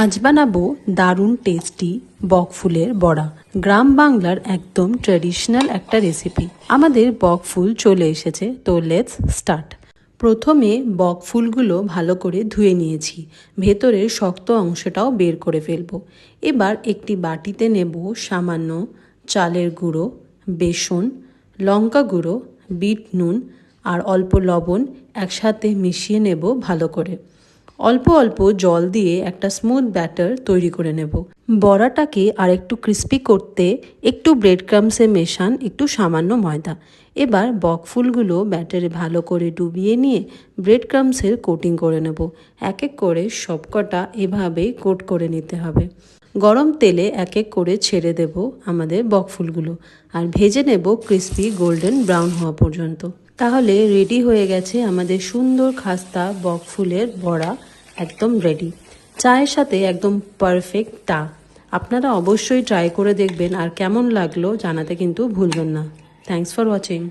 আজ বানাবো দারুণ টেস্টি বকফুলের বড়া। গ্রাম বাংলার একদম ট্র্যাডিশনাল একটা রেসিপি। আমাদের বকফুল চলে এসেছে, তো লেটস স্টার্ট। প্রথমে বকফুলগুলো ভালো করে ধুয়ে নিয়েছি, ভেতরের শক্ত অংশটাও বের করে ফেলবো। এবার একটি বাটিতে নেব সামান্য চালের গুঁড়ো, বেসন, লঙ্কা গুঁড়ো, বিট নুন আর অল্প লবণ একসাথে মিশিয়ে নেব ভালো করে। অল্প অল্প জল দিয়ে একটা স্মুথ ব্যাটার তৈরি করে নেব। বড়াটাকে আর একটু ক্রিস্পি করতে একটু ব্রেড ক্রামসে মেশান একটু সামান্য ময়দা। এবার বকফুলগুলো ব্যাটারে ভালো করে ডুবিয়ে নিয়ে ব্রেড ক্রামসের কোটিং করে নেব। এক এক করে সবকটা এভাবেই কোট করে নিতে হবে। গরম তেলে এক এক করে ছেড়ে দেব আমাদের বকফুলগুলো আর ভেজে নেব ক্রিস্পি গোল্ডেন ব্রাউন হওয়া পর্যন্ত। তাহলে রেডি হয়ে গেছে আমাদের সুন্দর খাস্তা বকফুলের বড়া, একদম রেডি। চায়ের সাথে একদম পারফেক্ট টা। আপনারা অবশ্যই ট্রাই করে দেখবেন আর কেমন লাগলো জানাতে কিন্তু ভুলবেন না। Thanks for watching.